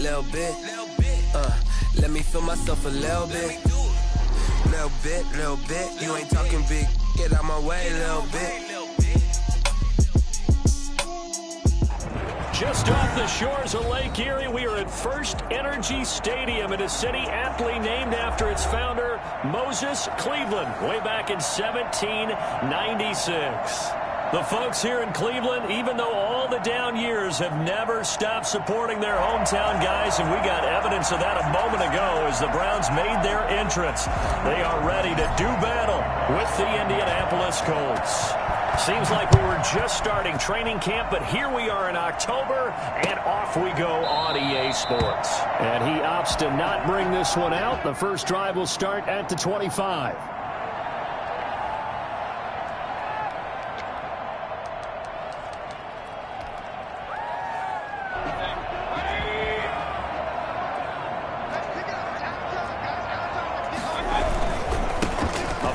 little bit. Let me feel myself a little bit. Little bit. You ain't talking big. Get out my way, little bit. Just off the shores of Lake Erie, we are at First Energy Stadium in a city aptly named after its founder, Moses Cleveland, way back in 1796. The folks here in Cleveland, even though all the down years, have never stopped supporting their hometown guys, and we got evidence of that a moment ago as the Browns made their entrance. They are ready to do battle with the Indianapolis Colts. Seems like we were just starting training camp, but here we are in October, and off we go on EA Sports. And he opts to not bring this one out. The first drive will start at the 25.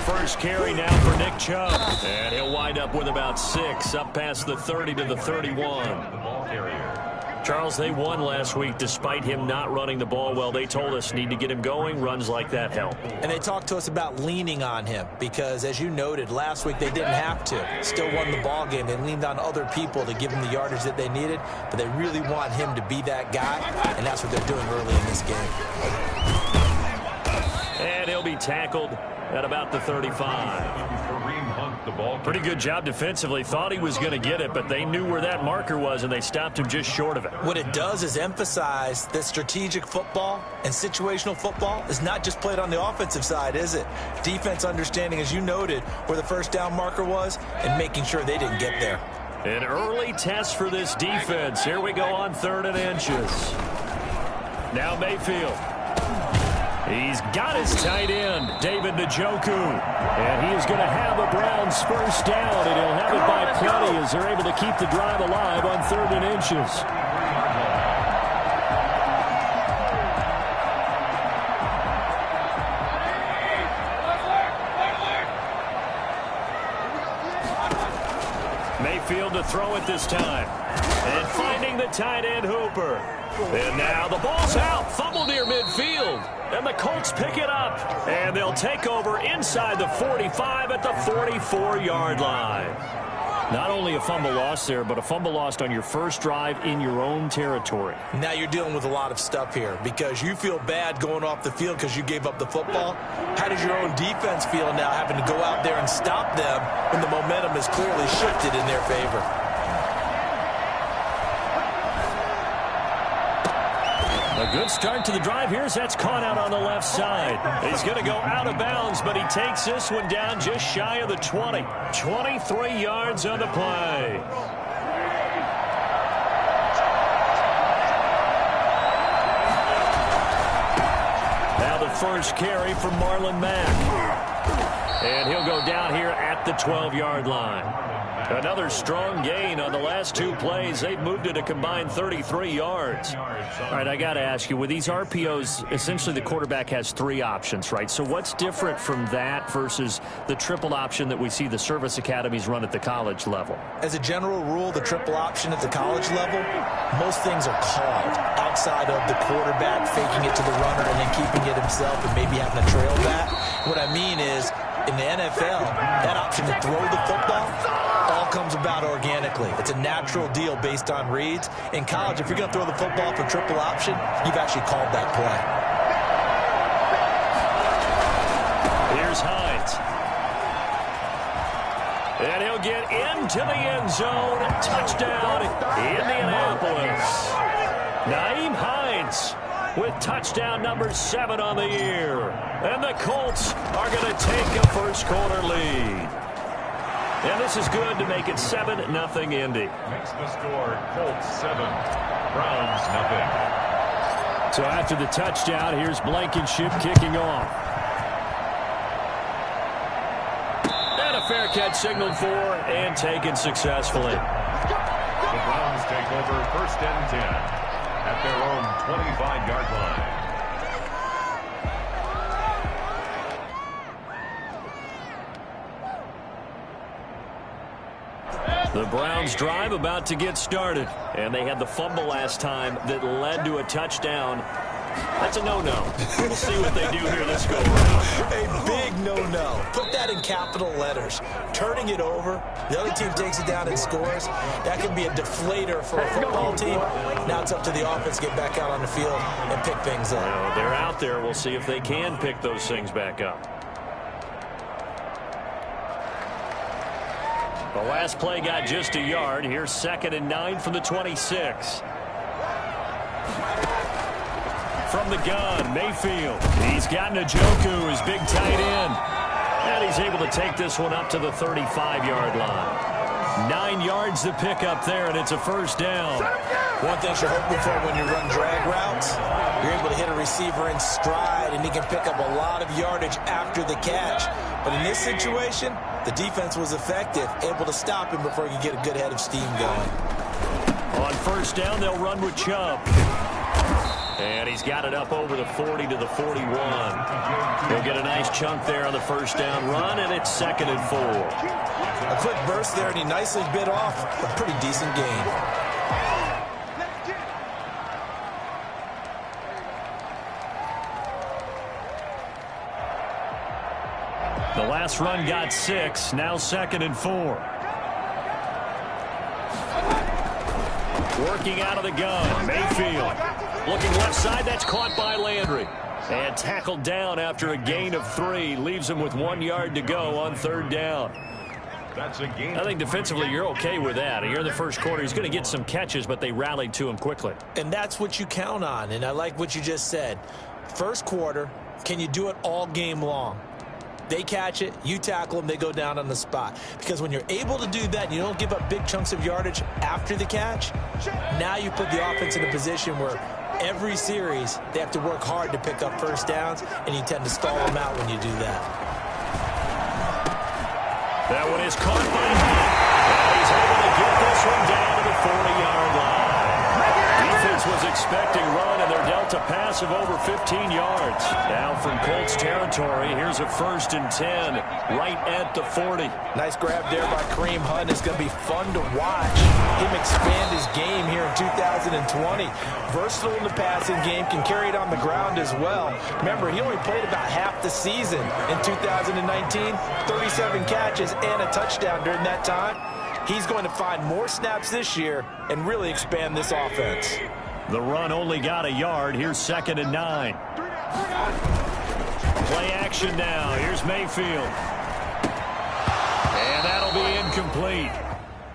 First carry now for Nick Chubb, and he'll wind up with about 6, up past the 30 to the 31. Charles, they won last week despite him not running the ball well. They told us need to get him going. Runs like that help. And they talked to us about leaning on him because, as you noted, last week they didn't have to. Still won the ball game. They leaned on other people to give him the yardage that they needed, but they really want him to be that guy, and that's what they're doing early in this game. And he'll be tackled at about the 35. Pretty good job defensively. Thought he was going to get it, but they knew where that marker was, and they stopped him just short of it. What it does is emphasize that strategic football and situational football is not just played on the offensive side, is it? Defense understanding, as you noted, where the first down marker was and making sure they didn't get there. An early test for this defense. Here we go on 3rd and inches. Now Mayfield. He's got his tight end, David Njoku. And he is going to have the Browns first down, and he'll have it by plenty as they're able to keep the drive alive on 3rd and inches. Mayfield to throw it this time. And finding the tight end, Hooper. And now the ball's out. Fumble near midfield. And the Colts pick it up. And they'll take over inside the 45 at the 44-yard line. Not only a fumble loss there, but a fumble lost on your first drive in your own territory. Now you're dealing with a lot of stuff here because you feel bad going off the field because you gave up the football. How does your own defense feel now having to go out there and stop them when the momentum is clearly shifted in their favor? A good start to the drive here as that's caught out on the left side. He's going to go out of bounds, but he takes this one down just shy of the 20. 23 yards on the play. Now the first carry for Marlon Mack. And he'll go down here at the 12-yard line. Another strong gain on the last 2 plays. They've moved it a combined 33 yards. All right, I got to ask you, with these RPOs, essentially the quarterback has 3 options, right? So what's different from that versus the triple option that we see the service academies run at the college level? As a general rule, the triple option at the college level, most things are called outside of the quarterback faking it to the runner and then keeping it himself and maybe having a trail back. What I mean is, in the NFL, that option to throw the football all comes about organically. It's a natural deal based on reads. In college, if you're going to throw the football for triple option, you've actually called that play. Here's Hines. And he'll get into the end zone. Touchdown, Indianapolis. Nyheim Hines with touchdown number 7 on the year. And the Colts are going to take a first-quarter lead. And this is good to make it 7-0 Indy. Makes the score Colts 7, Browns 0. So after the touchdown, here's Blankenship kicking off. And a fair catch signaled for and taken successfully. The Browns take over 1st and 10 at their own 25-yard line. The Browns drive about to get started. And they had the fumble last time that led to a touchdown. That's a no-no. We'll see what they do here this go-around. A big no-no. Put that in capital letters. Turning it over, the other team takes it down and scores. That can be a deflator for a football team. Now it's up to the offense to get back out on the field and pick things up. Well, they're out there. We'll see if they can pick those things back up. The last play got just a yard. Here's 2nd and 9 from the 26. From the gun, Mayfield. He's got Njoku, his big tight end. And he's able to take this one up to the 35-yard line. 9 yards to pick up there, and it's a first down. One thing you're hoping for when you run drag routes, you're able to hit a receiver in stride, and he can pick up a lot of yardage after the catch. But in this situation, the defense was effective, able to stop him before he could get a good head of steam going. On first down, they'll run with Chubb. And he's got it up over the 40 to the 41. He'll get a nice chunk there on the first down run, and it's 2nd and 4. A quick burst there, and he nicely bit off a pretty decent gain. The last run got 6, now 2nd and 4. Working out of the gun, Mayfield. Looking left side, that's caught by Landry. And tackled down after a gain of 3. Leaves him with 1 yard to go on 3rd down. That's a gain. I think defensively you're okay with that. Here in the first quarter, he's going to get some catches, but they rallied to him quickly. And that's what you count on, and I like what you just said. First quarter, can you do it all game long? They catch it, you tackle them, they go down on the spot. Because when you're able to do that and you don't give up big chunks of yardage after the catch, now you put the offense in a position where every series they have to work hard to pick up first downs, and you tend to stall them out when you do that. That one is caught by him. And he's able to get this one down to the 40-yard line. Defense was expecting run, and they're dealt a pass of over 15 yards. Now from Colts territory, here's a 1st and 10 right at the 40. Nice grab there by Kareem Hunt. It's going to be fun to watch him expand his game here in 2020. Versatile in the passing game, can carry it on the ground as well. Remember, he only played about half the season in 2019, 37 catches and a touchdown during that time. He's going to find more snaps this year and really expand this offense. The run only got a yard. Here's 2nd and 9. Play action now. Here's Mayfield. And that'll be incomplete.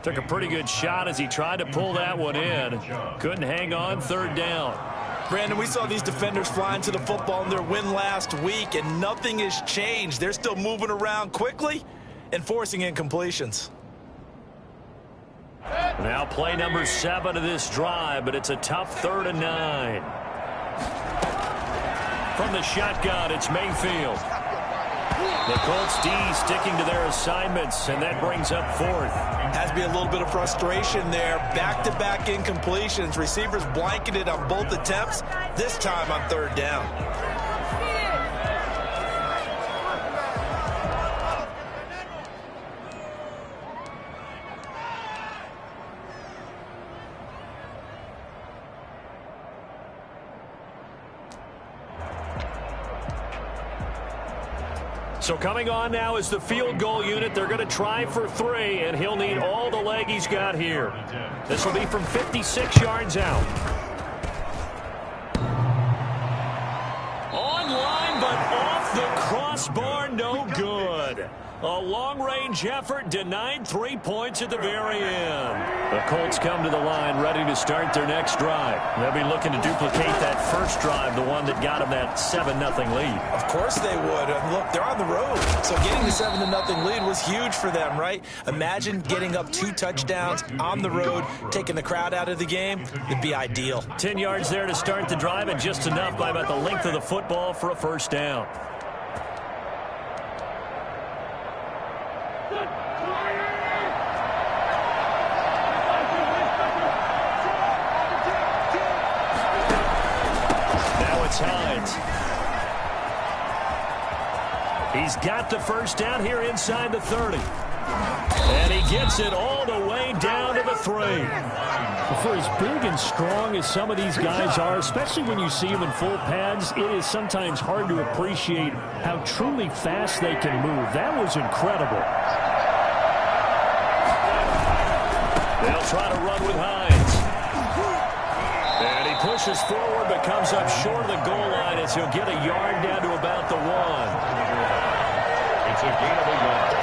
Took a pretty good shot as he tried to pull that one in. Couldn't hang on. 3rd down. Brandon, we saw these defenders flying to the football in their win last week, and nothing has changed. They're still moving around quickly and forcing incompletions. Now play number 7 of this drive, but it's a tough 3rd and 9. From the shotgun, it's Mayfield. The Colts D sticking to their assignments, and that brings up 4th. Has to be a little bit of frustration there. Back-to-back incompletions. Receivers blanketed on both attempts, this time on 3rd down. So coming on now is the field goal unit. They're going to try for 3, and he'll need all the leg he's got here. This will be from 56 yards out. On line, but off the crossbar, no good. A long-range effort denied 3 points at the very end. The Colts come to the line ready to start their next drive. They'll be looking to duplicate that first drive, the one that got them that 7-0 lead. Of course they would. Look, they're on the road. So getting the 7-0 lead was huge for them, right? Imagine getting up 2 touchdowns on the road, taking the crowd out of the game. It'd be ideal. 10 yards there to start the drive, and just enough by about the length of the football for a first down. He's got the first down here inside the 30. And he gets it all the way down to the 3. For as big and strong as some of these guys are, especially when you see them in full pads, it is sometimes hard to appreciate how truly fast they can move. That was incredible. They'll try to run with Hines. And he pushes forward but comes up short of the goal line as he'll get a yard down to about the 1. It's a gain of a yard.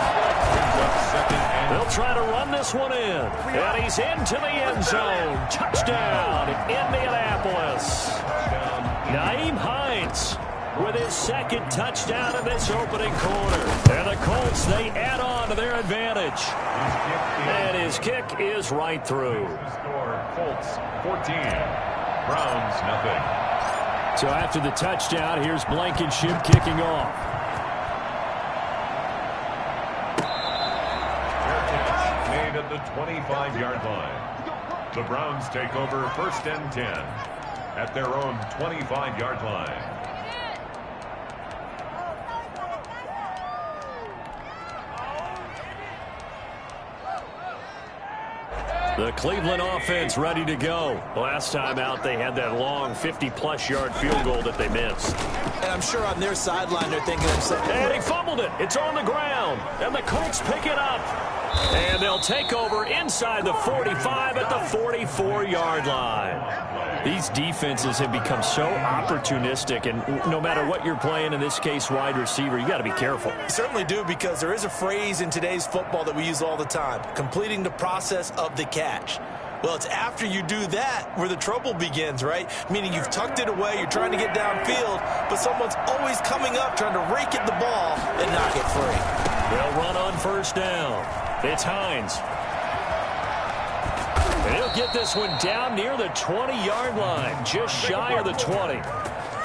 They'll try to run this one in. And he's into the end zone. Touchdown, Indianapolis. Nyheim Hines with his second touchdown in this opening quarter. And the Colts, they add on to their advantage. And his kick is right through. Score, Colts 14, Browns nothing. So after the touchdown, here's Blankenship kicking off. Made at the 25-yard line. The Browns take over first and 10 at their own 25-yard line. The Cleveland offense ready to go. Last time out, they had that long 50-plus yard field goal that they missed. And I'm sure on their sideline they're thinking themselves. And he fumbled it. It's on the ground. And the Colts pick it up. And they'll take over inside the 45 at the 44-yard line. These defenses have become so opportunistic, and no matter what you're playing, in this case wide receiver, you got to be careful. You certainly do, because there is a phrase in today's football that we use all the time: completing the process of the catch. Well, it's after you do that where the trouble begins, right? Meaning you've tucked it away, you're trying to get downfield, but someone's always coming up trying to rake at the ball and knock it free. They'll run on first down. It's Hines. And he'll get this one down near the 20-yard line, just shy of the 20.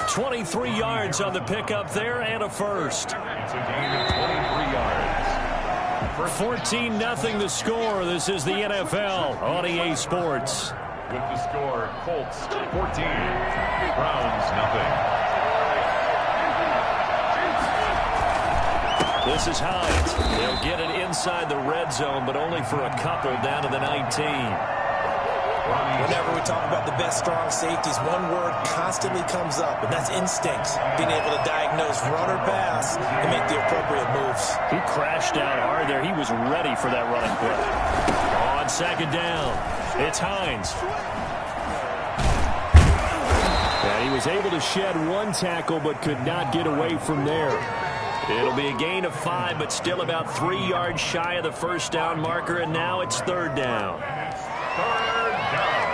23 yards on the pickup there and a first. It's a gain of 23 yards. 14-0 the score. This is the NFL on EA Sports. With the score, Colts 14, Browns nothing. This is Hines. They'll get it inside the red zone, but only for a couple down to the 19. Whenever we talk about the best strong safeties, one word constantly comes up, and that's instincts. Being able to diagnose run or pass and make the appropriate moves. He crashed out hard there. He was ready for that running play. On second down, it's Hines. And he was able to shed one tackle but could not get away from there. It'll be a gain of 5, but still about 3 yards shy of the first down marker, and now it's third down. Third down.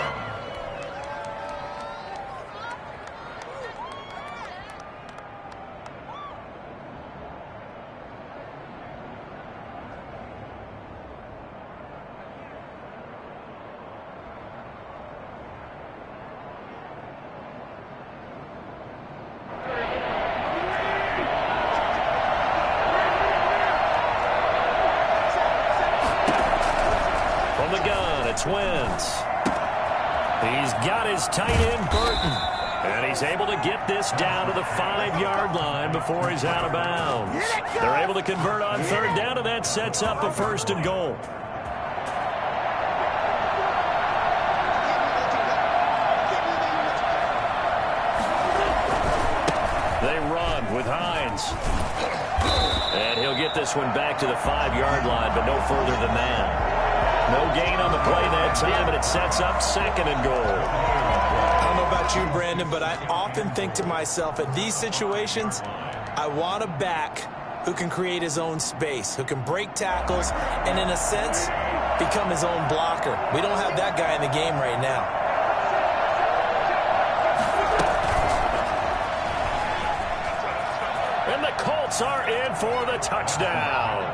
From the gun, it's Wentz. He's got his tight end, Burton. And he's able to get this down to the 5-yard line before he's out of bounds. They're able to convert on third down, and that sets up a first and goal. They run with Hines. And he'll get this one back to the 5-yard line, but no further than that. No gain on the play that time, and it sets up second and goal. I don't know about you, Brandon, but I often think to myself, at these situations, I want a back who can create his own space, who can break tackles, and in a sense, become his own blocker. We don't have that guy in the game right now. And the Colts are in for the touchdown.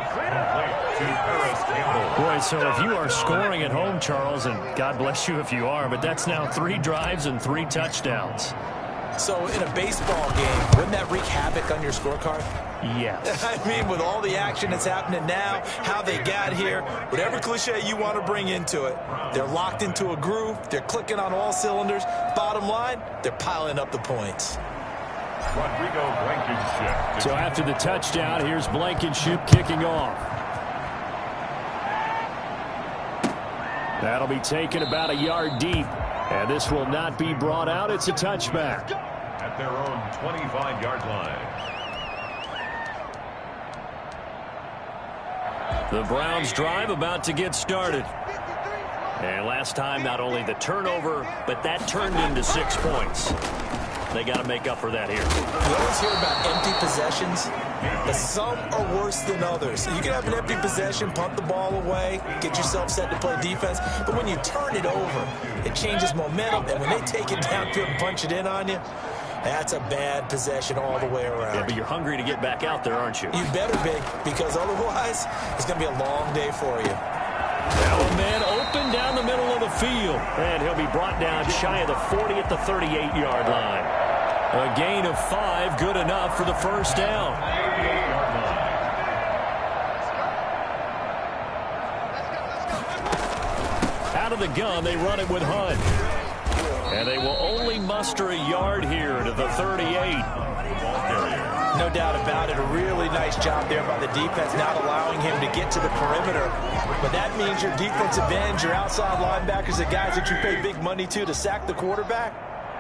Boy, so if you are scoring at home, Charles, and God bless you if you are, but that's now 3 drives and 3 touchdowns. So in a baseball game, wouldn't that wreak havoc on your scorecard? Yes. I mean, with all the action that's happening now, how they got here, whatever cliche you want to bring into it, they're locked into a groove, they're clicking on all cylinders. Bottom line, they're piling up the points. Rodrigo Blankenship. So after the touchdown, here's Blankenship kicking off. That'll be taken about a yard deep. And this will not be brought out. It's a touchback. At their own 25-yard line. The Browns drive about to get started. And last time, not only the turnover, but that turned into 6 points. They got to make up for that here. You always hear about empty possessions, but some are worse than others. You can have an empty possession, punt the ball away, get yourself set to play defense, but when you turn it over, it changes momentum, and when they take it downfield and punch it in on you, that's a bad possession all the way around. Yeah, but you're hungry to get back out there, aren't you? You better be, because otherwise, it's going to be a long day for you. Now a man open down the middle of the field. And he'll be brought down shy of the 40 at the 38-yard line. A gain of 5, good enough for the first down. Out of the gun, they run it with Hunt. And they will only muster a yard here to the 38. No doubt about it. A really nice job there by the defense, not allowing him to get to the perimeter. But that means your defensive ends, your outside linebackers, the guys that you pay big money to sack the quarterback,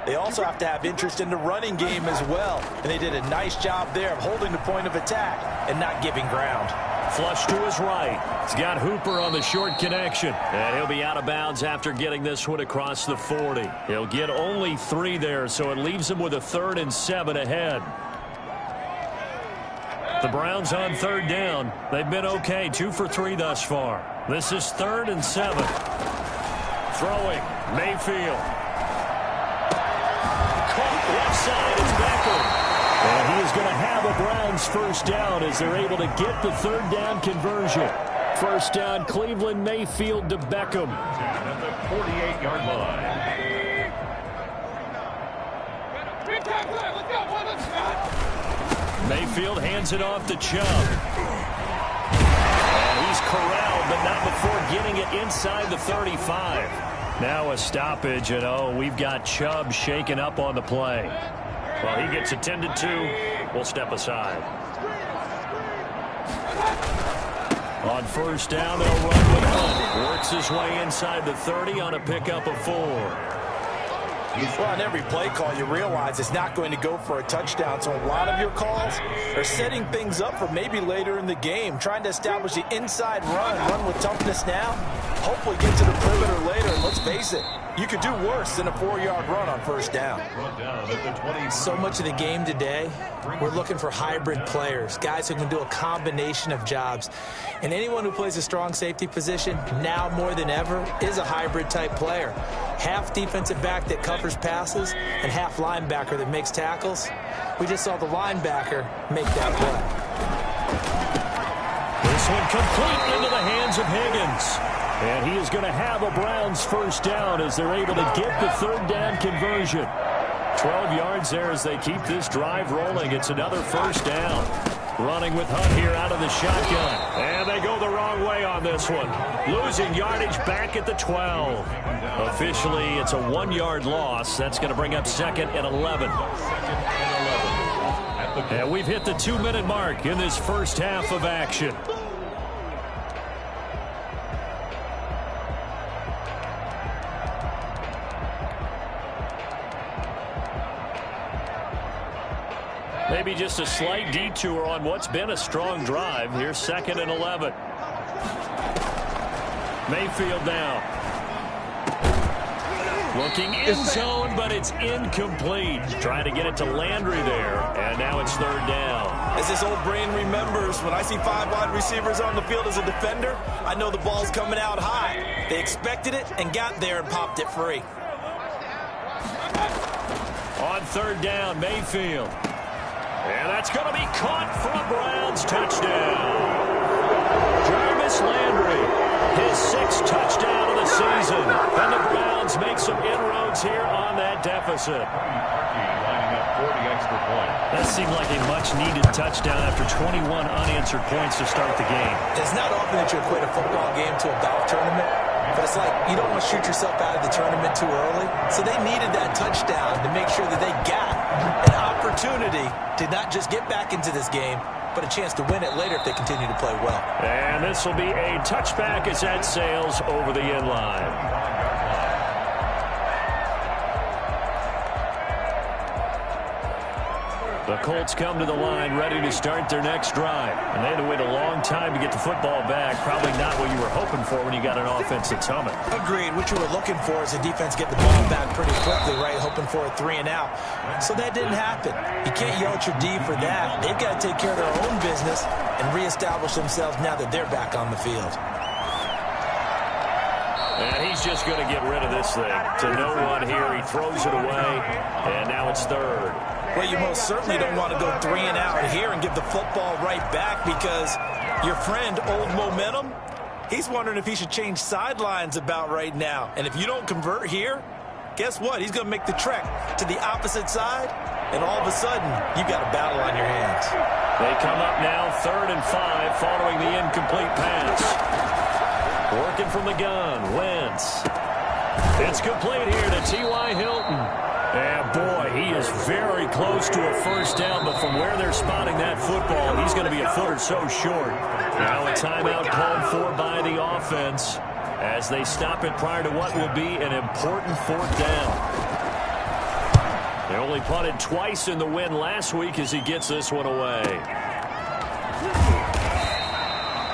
they also have to have interest in the running game as well. And they did a nice job there of holding the point of attack and not giving ground. Flush to his right. He's got Hooper on the short connection. And he'll be out of bounds after getting this one across the 40. He'll get only 3 there, so it leaves him with a 3rd and 7 ahead. The Browns on 3rd down. They've been okay, 2 for 3 thus far. This is 3rd and 7. Throwing, Mayfield. Caught left side, it's Beckham. And he is going to have a Browns first down as they're able to get the 3rd down conversion. First down, Cleveland, Mayfield to Beckham. At the 48-yard line. Mayfield hands it off to Chubb. And he's corralled, but not before getting it inside the 35. Now a stoppage, and we've got Chubb shaken up on the play. Well, he gets attended to. We'll step aside. On first down, they'll run with Hunt. Works his way inside the 30 on a pickup of 4. Well, on every play call, you realize it's not going to go for a touchdown. So a lot of your calls are setting things up for maybe later in the game, trying to establish the inside run with toughness now, hopefully get to the perimeter later. And let's face it, you could do worse than a 4-yard run on first down. So much of the game today, we're looking for hybrid players, guys who can do a combination of jobs. And anyone who plays a strong safety position, now more than ever, is a hybrid type player. Half defensive back that covers passes and half linebacker that makes tackles. We just saw the linebacker make that play. This one complete into the hands of Higgins. And he is going to have a Browns first down as they're able to get the 3rd down conversion. 12 yards there as they keep this drive rolling. It's another first down. Running with Hunt here out of the shotgun. And they go the wrong way on this one. Losing yardage back at the 12. Officially, it's a 1-yard loss. That's going to bring up 2nd and 11. And we've hit the 2-minute mark in this first half of action. Maybe just a slight detour on what's been a strong drive. Here's 2nd and 11. Mayfield now. Looking in zone, but it's incomplete. Trying to get it to Landry there, and now it's 3rd down. As this old brain remembers, when I see 5 wide receivers on the field as a defender, I know the ball's coming out high. They expected it and got there and popped it free. On 3rd down, Mayfield. And that's going to be caught for a Browns touchdown. Jarvis Landry, his 6th touchdown of the season. And the Browns make some inroads here on that deficit. Lining up 40 extra points. That seemed like a much-needed touchdown after 21 unanswered points to start the game. It's not often that you equate a football game to a golf tournament, but it's like you don't want to shoot yourself out of the tournament too early. So they needed that touchdown to make sure that they got an opportunity to not just get back into this game, but a chance to win it later if they continue to play well. And this will be a touchback as that sails over the end line. The Colts come to the line ready to start their next drive. And they had to wait a long time to get the football back. Probably not what you were hoping for when you got an offense that's humming. Agreed. What you were looking for is the defense get the ball back pretty quickly, right? Hoping for a 3 and out. So that didn't happen. You can't yell at your D for that. They've got to take care of their own business and reestablish themselves now that they're back on the field. And he's just going to get rid of this thing. To no one here. He throws it away. And now it's third. Well, you most certainly don't want to go 3 and out here and give the football right back because your friend, Old Momentum, he's wondering if he should change sidelines about right now. And if you don't convert here, guess what? He's going to make the trek to the opposite side, and all of a sudden, you've got a battle on your hands. They come up now 3rd and 5 following the incomplete pass. Working from the gun, Wentz. It's complete here to T.Y. Hilton. And, boy, he is very close to a first down, but from where they're spotting that football, he's going to be a foot or so short. Now a timeout called for by the offense as they stop it prior to what will be an important 4th down. They only punted twice in the win last week as he gets this one away.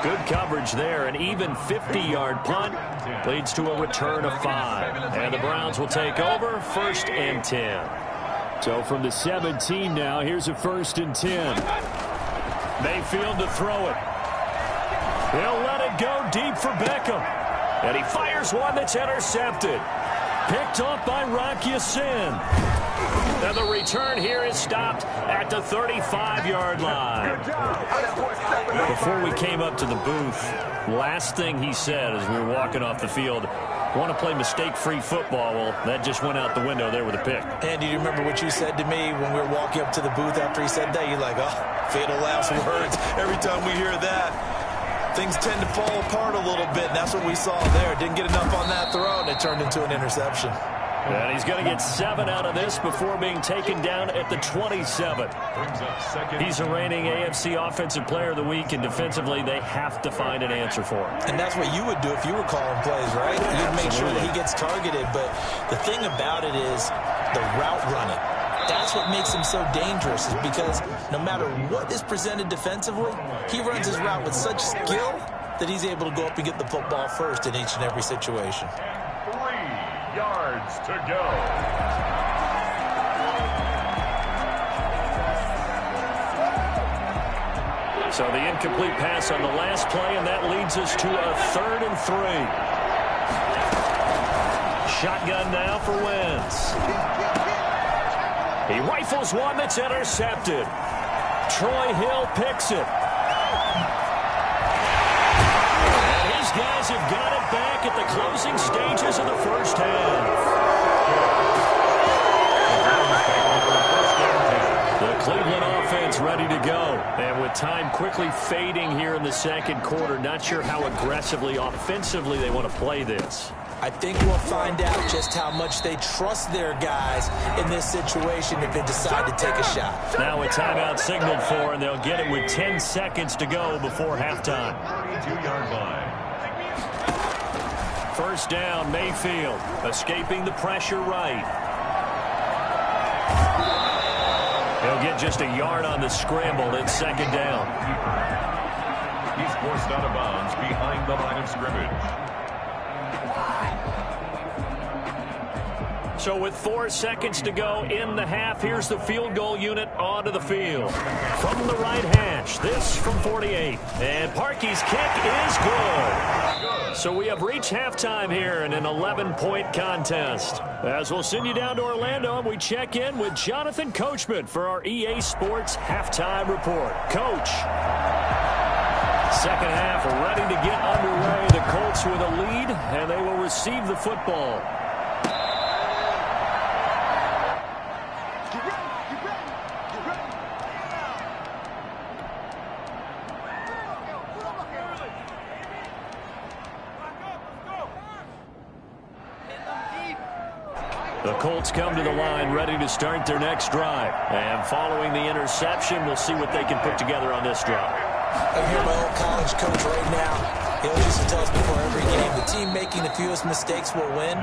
Good coverage there. An even 50-yard punt leads to a return of 5. And the Browns will take over 1st and 10. So from the 17 now, here's a 1st and 10. Mayfield to throw it. He'll let it go deep for Beckham. And he fires one that's intercepted. Picked off by Rock Ya-Sin. And the return here is stopped at the 35-yard line. Before we came up to the booth, last thing he said as we were walking off the field, want to play mistake-free football. Well, that just went out the window there with a pick. And do you remember what you said to me when we were walking up to the booth after he said that? You're like, oh, fatal last words. Every time we hear that, things tend to fall apart a little bit, and that's what we saw there. Didn't get enough on that throw, and it turned into an interception. And he's going to get 7 out of this before being taken down at the 27. He's a reigning AFC Offensive Player of the Week, and defensively they have to find an answer for him. And that's what you would do if you were calling plays, right? You'd make sure that he gets targeted. But the thing about it is the route running. That's what makes him so dangerous, is because no matter what is presented defensively, he runs his route with such skill that he's able to go up and get the football first in each and every situation. 3 yards to go. So the incomplete pass on the last play, and that leads us to a 3rd and 3. Shotgun now for Wentz. He rifles one that's intercepted. Troy Hill picks it. And these guys have got it back at the closing stages of the first half. The Cleveland offense ready to go. And with time quickly fading here in the second quarter, not sure how aggressively, offensively they want to play this. I think we'll find out just how much they trust their guys in this situation if they decide to take a shot. Now a timeout signaled for, and they'll get it with 10 seconds to go before halftime. 32-yard line. First down, Mayfield, escaping the pressure right. He'll get just a yard on the scramble. It's 2nd down. He's forced out of bounds behind the line of scrimmage. So with 4 seconds to go in the half, here's the field goal unit onto the field. From the right hash, this from 48. And Parkey's kick is good. So we have reached halftime here in an 11-point contest. As we'll send you down to Orlando, and we check in with Jonathan Coachman for our EA Sports Halftime Report. Coach. Second half ready to get underway. The Colts with a lead, and they will receive the football. The Colts come to the line ready to start their next drive. And following the interception, we'll see what they can put together on this drive. I hear my old college coach right now. He always used to tell us before every game, the team making the fewest mistakes will win.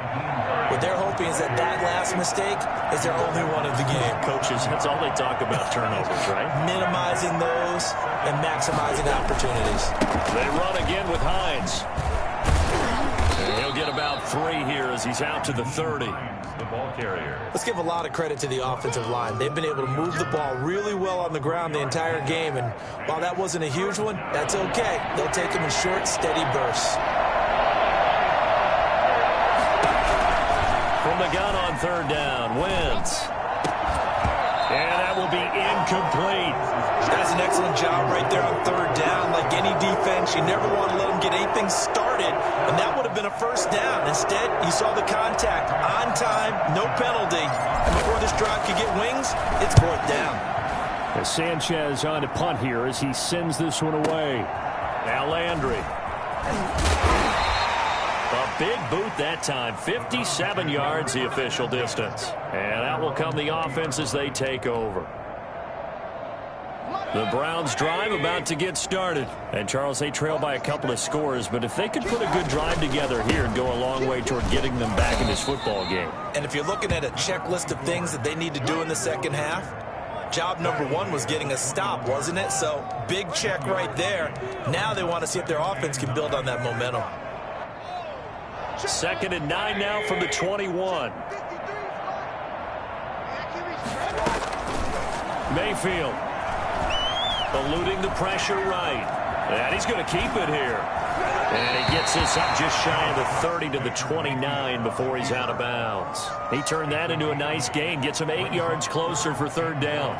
What they're hoping is that last mistake is their only one of the game. Coaches, that's all they talk about, turnovers, right? Minimizing those and maximizing opportunities. They run again with Hines. And he'll get about 3 here as he's out to the 30. The ball carrier. Let's give a lot of credit to the offensive line. They've been able to move the ball really well on the ground the entire game, and while that wasn't a huge one, that's okay. They'll take them in short, steady bursts. From the gun on 3rd down, Wentz. And that will be incomplete. Does an excellent job right there on 3rd down. Like any defense, you never want to let them get anything started, and that would have been a 1st down. Instead, you saw the contact on time, no penalty, and before this drive could get wings, it's 4th down. Sanchez on to punt here as he sends this one away. Now Landry. A big boot that time, 57 yards the official distance. And out will come the offense as they take over. The Browns drive about to get started. And Charles, they trail by a couple of scores, but if they could put a good drive together here and go a long way toward getting them back in this football game. And if you're looking at a checklist of things that they need to do in the second half, job number 1 was getting a stop, wasn't it? So big check right there. Now they want to see if their offense can build on that momentum. 2nd and 9 now from the 21. Mayfield eluding the pressure right. And he's going to keep it here. And he gets this up just shy of the 30 to the 29 before he's out of bounds. He turned that into a nice gain. Gets him 8 yards closer for 3rd down.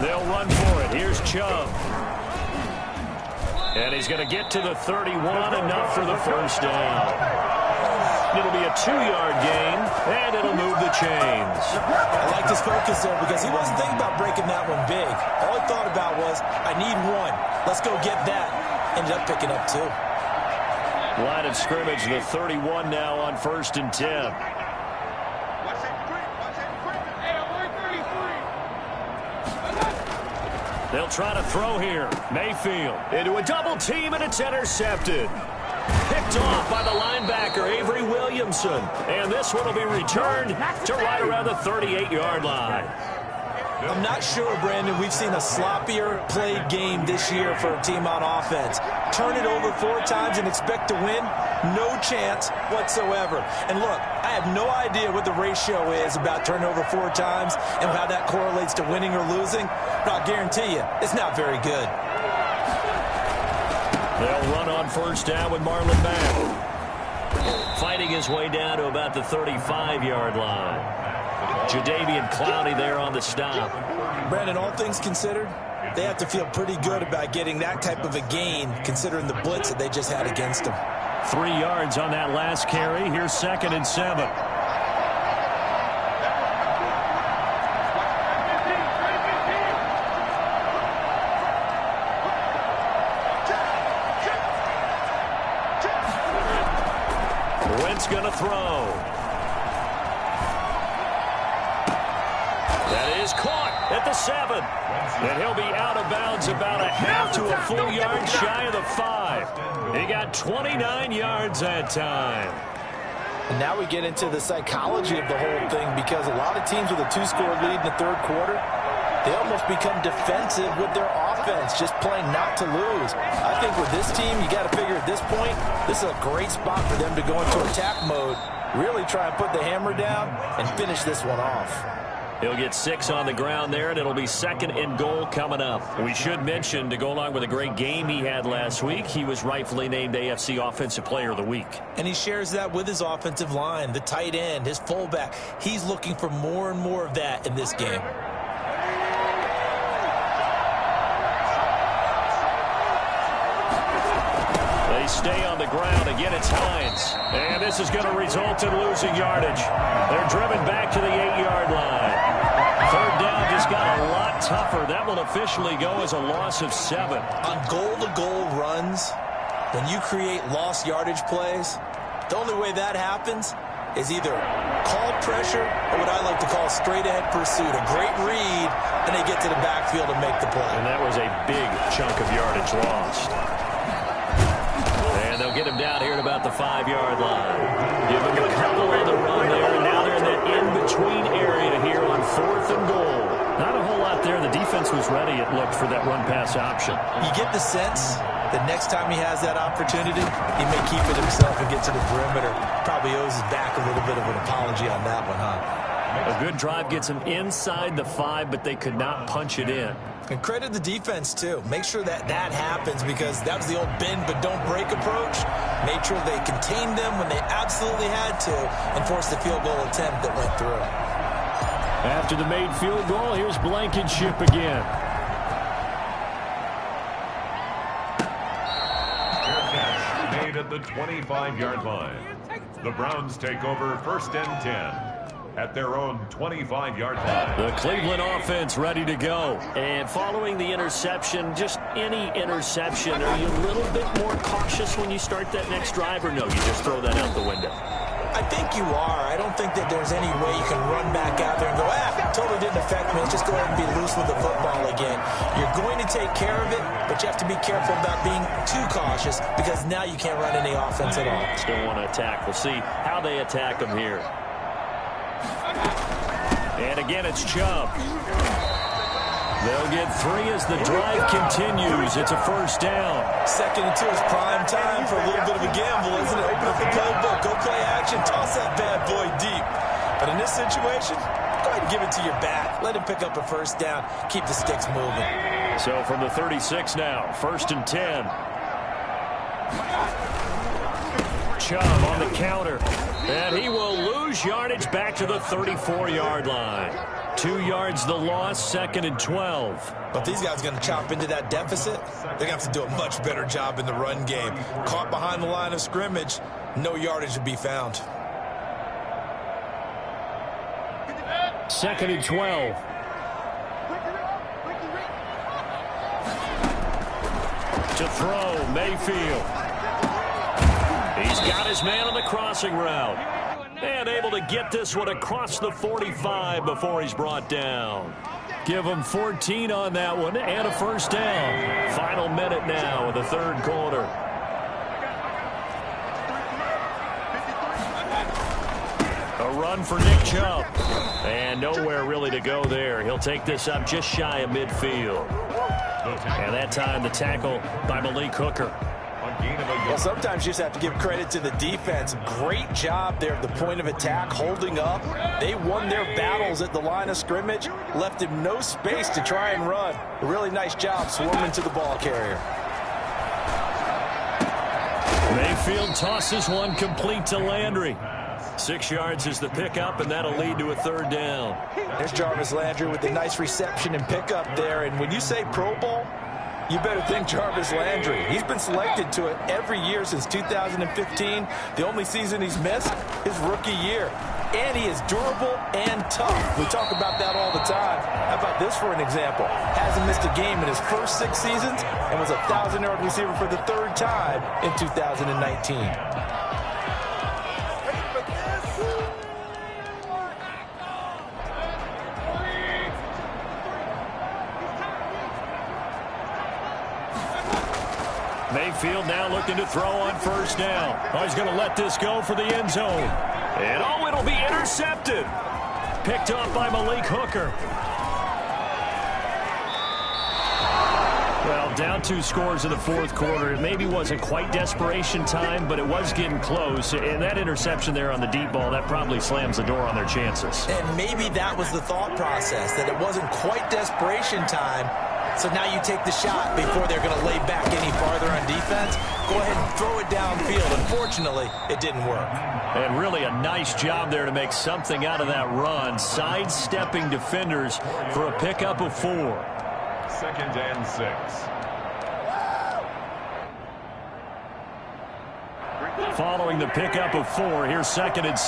They'll run for it. Here's Chubb. And he's going to get to the 31, enough for the 1st down. It'll be a 2-yard gain, and it'll move the chains. I like his focus there because he wasn't thinking about breaking that one big. All he thought about was, I need 1. Let's go get that. Ended up picking up 2. Line of scrimmage, the 31 now on 1st and 10. They'll try to throw here. Mayfield into a double team, and it's intercepted. Picked off by the linebacker, Avery Williamson. And this one will be returned to right around the 38-yard line. I'm not sure, Brandon, we've seen a sloppier played game this year for a team on offense. Turn it over 4 times and expect to win? No chance whatsoever. And look, I have no idea what the ratio is about turning over 4 times and how that correlates to winning or losing, but I'll guarantee you, it's not very good. They'll run on 1st down with Marlon Mack. Fighting his way down to about the 35-yard line. Jadeveon Clowney there on the stop. Brandon, all things considered, they have to feel pretty good about getting that type of a gain considering the blitz that they just had against them. 3 yards on that last carry. Here's 2nd and 7. Wentz going to throw. That is caught at the 7. And he'll be out of bounds about a half to a full yard shy of the 5. He got 29 yards that time. And now we get into the psychology of the whole thing because a lot of teams with a 2-score lead in the 3rd quarter, they almost become defensive with their offense, just playing not to lose. I think with this team, you got to figure at this point, this is a great spot for them to go into attack mode, really try and put the hammer down and finish this one off. He'll get 6 on the ground there, and it'll be 2nd and goal coming up. We should mention, to go along with a great game he had last week, he was rightfully named AFC Offensive Player of the Week. And he shares that with his offensive line, the tight end, his fullback. He's looking for more and more of that in this game. They stay on the ground. Again, it's Hines. And this is going to result in losing yardage. They're driven back to the 8-yard line. Third down just got a lot tougher. That will officially go as a loss of 7. On goal-to-goal runs, when you create lost yardage plays, the only way that happens is either called pressure or what I like to call straight-ahead pursuit. A great read, and they get to the backfield and make the play. And that was a big chunk of yardage lost. And they'll get him down here at about the 5-yard line. Give him a couple on the run there, and now they're in that in-between area here on 4th and goal. Not a whole lot there. The defense was ready, it looked, for that run-pass option. You get the sense that next time he has that opportunity, he may keep it himself and get to the perimeter. Probably owes his back a little bit of an apology on that one, huh? A good drive gets him inside the 5, but they could not punch it in. And credit the defense, too. Make sure that that happens, because that was the old bend but don't break approach. Made sure they contained them when they absolutely had to and forced the field goal attempt that went through. After the made field goal, here's Blankenship again. Made at the 25-yard line. The Browns take over 1st and 10 at their own 25-yard line. The Cleveland offense ready to go. And following the interception, just any interception, are you a little bit more cautious when you start that next drive, or no, you just throw that out the window? I think you are. I don't think that there's any way you can run back out there and go, totally didn't affect me. Let's just go ahead and be loose with the football again. You're going to take care of it, but you have to be careful about being too cautious, because now you can't run any offense at all. Still want to attack. We'll see how they attack them here. And again, it's Chubb. They'll get 3 as the drive continues. It's a 1st down. 2nd and 2 is prime time for a little bit of a gamble, isn't it? Open up the playbook, go play action, toss that bad boy deep. But in this situation, go ahead and give it to your back. Let him pick up a 1st down. Keep the sticks moving. So from the 36 now, 1st and 10. Chubb on the counter. And he will lose yardage back to the 34-yard line. 2 yards the loss, 2nd and 12. But these guys are going to chop into that deficit. They're going to have to do a much better job in the run game. Caught behind the line of scrimmage, no yardage to be found. 2nd and 12. To throw, Mayfield. He's got his man on the crossing route. And able to get this one across the 45 before he's brought down. Give him 14 on that one and a 1st down. Final minute now of the 3rd quarter. A run for Nick Chubb. And nowhere really to go there. He'll take this up just shy of midfield. And that time the tackle by Malik Hooker. Well, sometimes you just have to give credit to the defense. Great job there at the point of attack, holding up. They won their battles at the line of scrimmage, left him no space to try and run. A really nice job swarming to the ball carrier. Mayfield tosses one complete to Landry. 6 yards is the pickup, and that'll lead to a 3rd down. There's Jarvis Landry with a nice reception and pickup there. And when you say Pro Bowl, you better think Jarvis Landry. He's been selected to it every year since 2015. The only season he's missed, his rookie year. And he is durable and tough. We talk about that all the time. How about this for an example? Hasn't missed a game in his first 6 seasons and was a 1,000-yard receiver for the 3rd time in 2019. Mayfield now looking to throw on 1st down. Oh, he's going to let this go for the end zone. And oh, it'll be intercepted. Picked off by Malik Hooker. Well, down 2 scores in the 4th quarter. It maybe wasn't quite desperation time, but it was getting close. And that interception there on the deep ball, that probably slams the door on their chances. And maybe that was the thought process, that it wasn't quite desperation time. So now you take the shot before they're going to lay back any farther on defense. Go ahead and throw it downfield. Unfortunately, it didn't work. And really a nice job there to make something out of that run. Sidestepping defenders for a pickup of 4. 2nd and 6. following the pickup of 4. Here's 2nd and 6.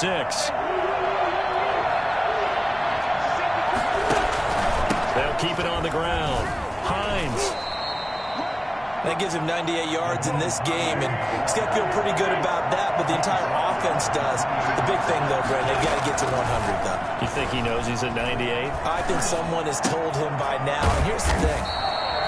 They'll keep it on the ground. Hines. That gives him 98 yards in this game, and he's got to feel pretty good about that, but the entire offense does. The big thing, though, Brandon, they've got to get to 100, though. You think he knows he's at 98? I think someone has told him by now. And here's the thing.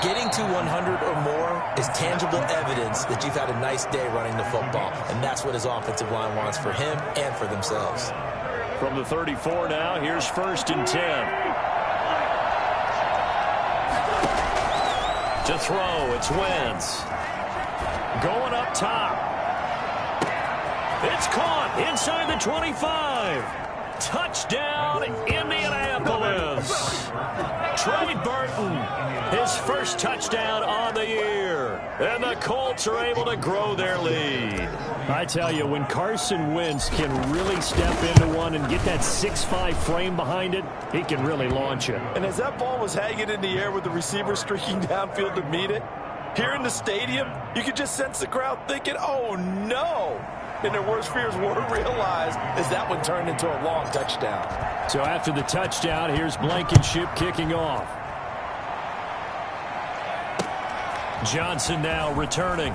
Getting to 100 or more is tangible evidence that you've had a nice day running the football, and that's what his offensive line wants for him and for themselves. From the 34 now, here's 1st and 10. To throw, it's Wentz. Going up top. It's caught inside the 25. Touchdown, Indianapolis. Trey Burton, his first touchdown on the year. And the Colts are able to grow their lead. I tell you, when Carson Wentz can really step into one and get that 6'5" frame behind it, he can really launch it. And as that ball was hanging in the air with the receiver streaking downfield to meet it, here in the stadium, you could just sense the crowd thinking, oh, no. And their worst fears weren't realized as that one turned into a long touchdown. So after the touchdown, here's Blankenship kicking off. Johnson now returning.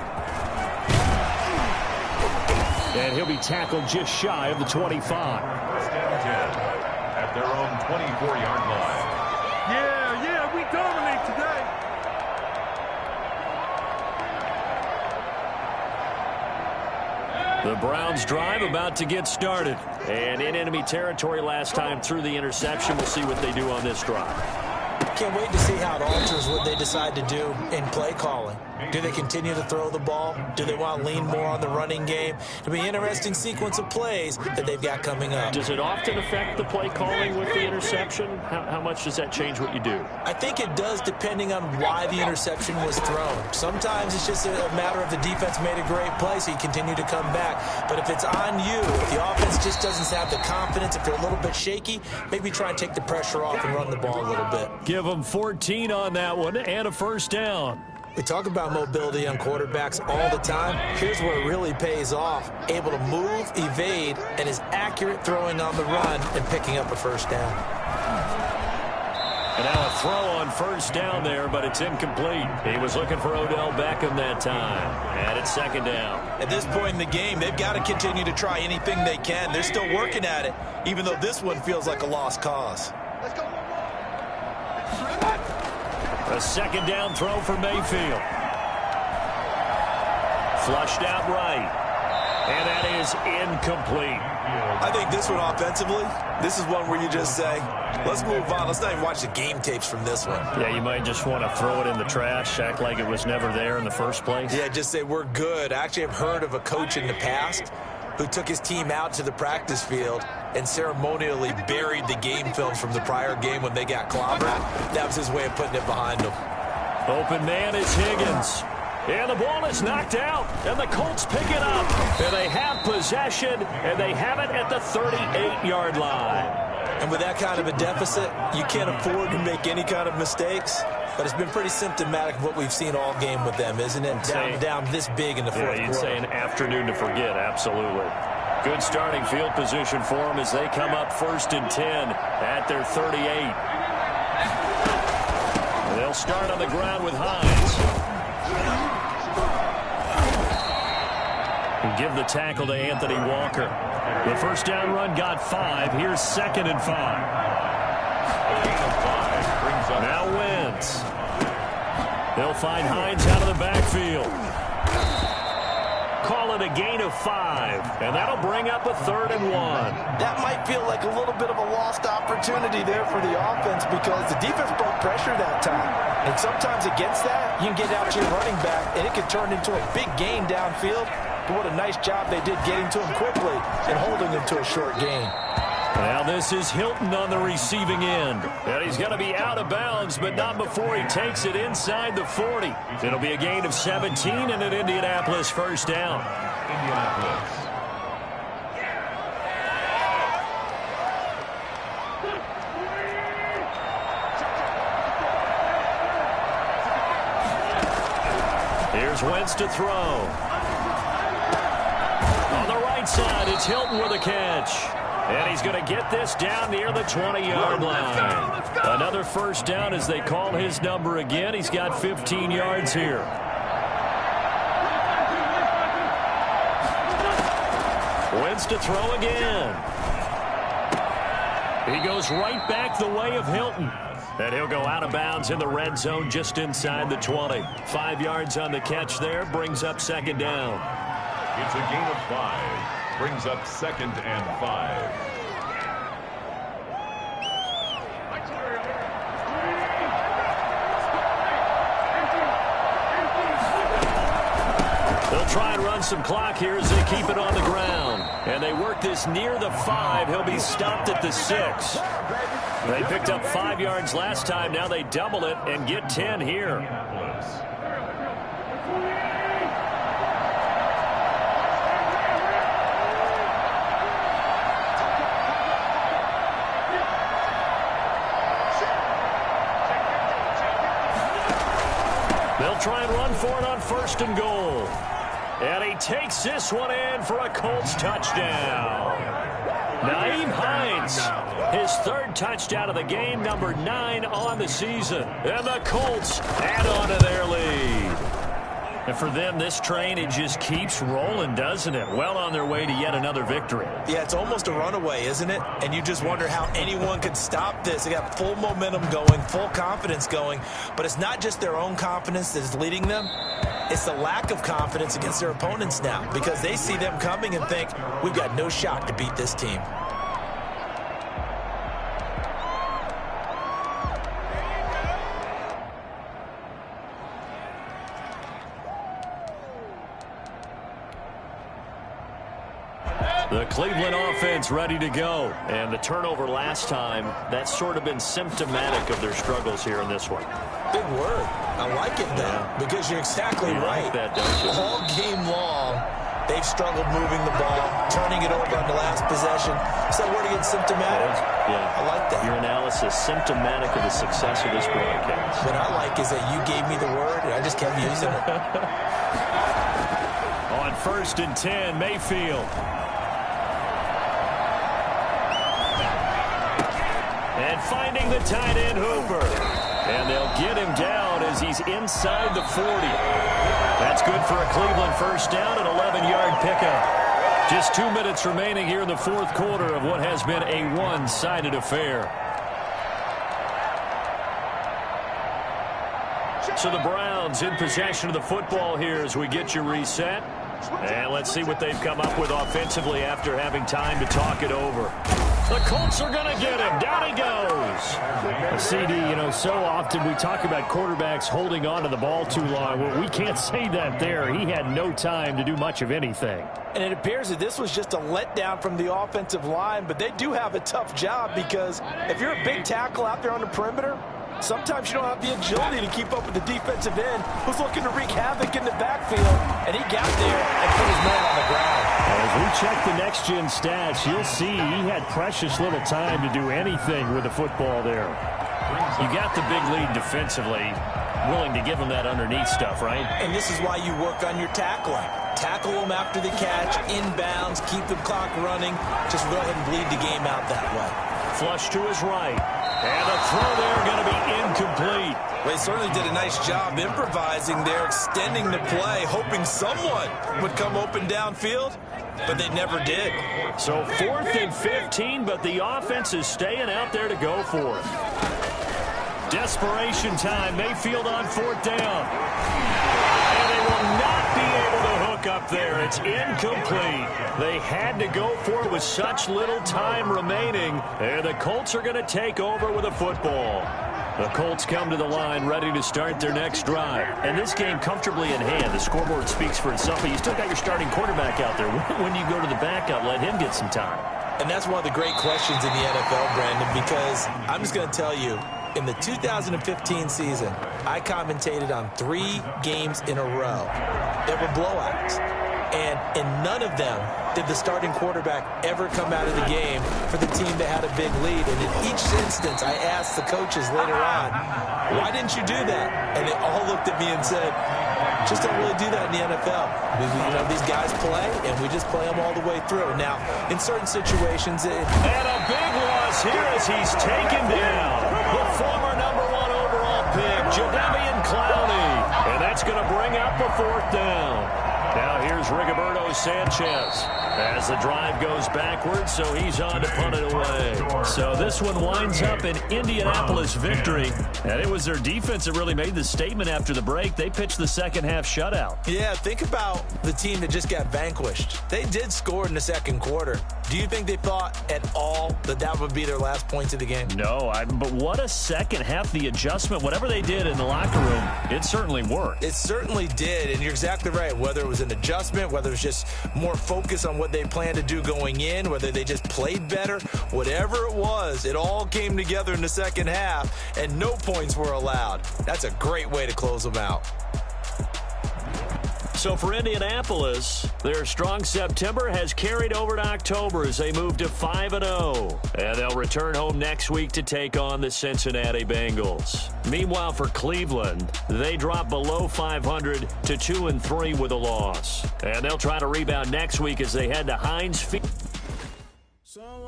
And he'll be tackled just shy of the 25. 1st and 10 at their own 24-yard line. Yeah, we dominate today. The Browns drive about to get started. And in enemy territory last time through the interception. We'll see what they do on this drive. Can't wait to see how it alters what they decide to do in play calling. Do they continue to throw the ball? Do they want to lean more on the running game? It'll be an interesting sequence of plays that they've got coming up. Does it often affect the play calling with the interception? How much does that change what you do? I think it does depending on why the interception was thrown. Sometimes it's just a matter of the defense made a great play, so you continue to come back. But if it's on you, if the offense just doesn't have the confidence, if they're a little bit shaky, maybe try and take the pressure off and run the ball a little bit. Give them 14 on that one and a 1st down. We talk about mobility on quarterbacks all the time. Here's where it really pays off. Able to move, evade, and is accurate throwing on the run and picking up a 1st down. And now a throw on 1st down there, but it's incomplete. He was looking for Odell Beckham that time. And it's 2nd down. At this point in the game, they've got to continue to try anything they can. They're still working at it, even though this one feels like a lost cause. A 2nd down throw for Mayfield. Flushed out right. And that is incomplete. I think this one offensively, this is one where you just say, let's move on. Let's not even watch the game tapes from this one. Yeah, you might just want to throw it in the trash, act like it was never there in the first place. Yeah, just say we're good. I actually have heard of a coach in the past who took his team out to the practice field and ceremonially buried the game films from the prior game when they got clobbered. That was his way of putting it behind them. Open man is Higgins. And the ball is knocked out, and the Colts pick it up. And they have possession, and they have it at the 38-yard line. And with that kind of a deficit, you can't afford to make any kind of mistakes. But it's been pretty symptomatic of what we've seen all game with them, isn't it? Down this big in the fourth quarter. You'd say an afternoon to forget, absolutely. Good starting field position for them as they come up 1st and 10 at their 38. They'll start on the ground with Hines. And give the tackle to Anthony Walker. The 1st down run got 5. Here's 2nd and 5. Now Wentz. They'll find Hines out of the backfield. Call it a gain of 5, and that'll bring up a 3rd and 1. That might feel like a little bit of a lost opportunity there for the offense because the defense broke pressure that time. And sometimes against that, you can get out to your running back, and it can turn into a big gain downfield. But what a nice job they did getting to him quickly and holding him to a short gain. Now this is Hilton on the receiving end. And he's going to be out of bounds, but not before he takes it inside the 40. It'll be a gain of 17 and an Indianapolis 1st down. Indianapolis. Here's Wentz to throw. On side, it's Hilton with a catch. And he's going to get this down near the 20-yard line. Let's go. Another first down as they call his number again. He's got 15 yards here. Wins to throw again. He goes right back the way of Hilton. And he'll go out of bounds in the red zone just inside the 20. 5 yards on the catch there, brings up second down. It's a gain of 5. Brings up 2nd and 5. They'll try and run some clock here as they keep it on the ground. And they work this near the 5. He'll be stopped at the 6. They picked up 5 yards last time. Now they double it and get 10 here. They'll try and run for it on 1st and goal. And he takes this one in for a Colts touchdown. Nyheim Hines, his 3rd touchdown of the game, number 9 on the season. And the Colts add on to their lead. And for them, this train, it just keeps rolling, doesn't it? Well on their way to yet another victory. Yeah, it's almost a runaway, isn't it? And you just wonder how anyone could stop this. They got full momentum going, full confidence going. But it's not just their own confidence that is leading them. It's the lack of confidence against their opponents now because they see them coming and think, we've got no shot to beat this team. The Cleveland offense ready to go. And the turnover last time, that's sort of been symptomatic of their struggles here in this one. Big word. I like it, though, because you're exactly right. Like that, don't you? All game long, they've struggled moving the ball, turning it over on the last possession. Is that word again, symptomatic? Yeah. I like that. Your analysis, symptomatic of the success of this broadcast. What I like is that you gave me the word, and I just kept using it. On 1st and 10, Mayfield. And finding the tight end, Hooper. And they'll get him down as he's inside the 40. That's good for a Cleveland first down, an 11-yard pickup. Just 2 minutes remaining here in the 4th quarter of what has been a one-sided affair. So the Browns in possession of the football here as we get you reset. And let's see what they've come up with offensively after having time to talk it over. The Colts are going to get him. Down he goes. CD, you know, so often we talk about quarterbacks holding on to the ball too long. Well, we can't say that there. He had no time to do much of anything. And it appears that this was just a letdown from the offensive line, but they do have a tough job because if you're a big tackle out there on the perimeter, sometimes you don't have the agility to keep up with the defensive end who's looking to wreak havoc in the backfield, and he got there and put his man on the ground. As we check the next-gen stats, you'll see he had precious little time to do anything with the football there. You got the big lead defensively, willing to give him that underneath stuff, right? And this is why you work on your tackling. Tackle them after the catch, inbounds, keep the clock running. Just go ahead and bleed the game out that way. Flush to his right. And the throw there going to be incomplete. Well, he certainly did a nice job improvising there, extending the play, hoping someone would come open downfield, but they never did. So 4th and 15, but the offense is staying out there to go for it. Desperation time. Mayfield on 4th down. And they will not be able to hook up there. It's incomplete. They had to go for it with such little time remaining. And the Colts are going to take over with a football. The Colts come to the line ready to start their next drive. And this game comfortably in hand. The scoreboard speaks for itself, but you still got your starting quarterback out there. When you go to the backup, let him get some time. And that's one of the great questions in the NFL, Brandon, because I'm just going to tell you, in the 2015 season, I commentated on 3 games in a row that were blowouts. And in none of them did the starting quarterback ever come out of the game for the team that had a big lead. And in each instance, I asked the coaches later on, why didn't you do that? And they all looked at me and said, Just don't really do that in the NFL. These guys play, and we just play them all the way through. Now, in certain situations, and a big loss here as he's taken down. The former #1 overall pick, Jadeveon Clowney. And that's going to bring up a 4th down. Now here's Rigoberto Sanchez as the drive goes backwards, so he's on to punt it away. So this one winds up an Indianapolis victory, and it was their defense that really made the statement after the break. They pitched the second half shutout. Yeah, think about the team that just got vanquished. They did score in the second quarter. Do you think they thought at all that that would be their last points of the game? No, but what a second half. The adjustment, whatever they did in the locker room, it certainly worked. It certainly did, and you're exactly right. Whether it was an adjustment, whether it was just more focus on what they planned to do going in, whether they just played better, whatever it was, it all came together in the second half, and no points were allowed. That's a great way to close them out. So for Indianapolis, their strong September has carried over to October as they move to 5-0. And they'll return home next week to take on the Cincinnati Bengals. Meanwhile, for Cleveland, they drop below 500 to 2-3 with a loss. And they'll try to rebound next week as they head to Heinz Field.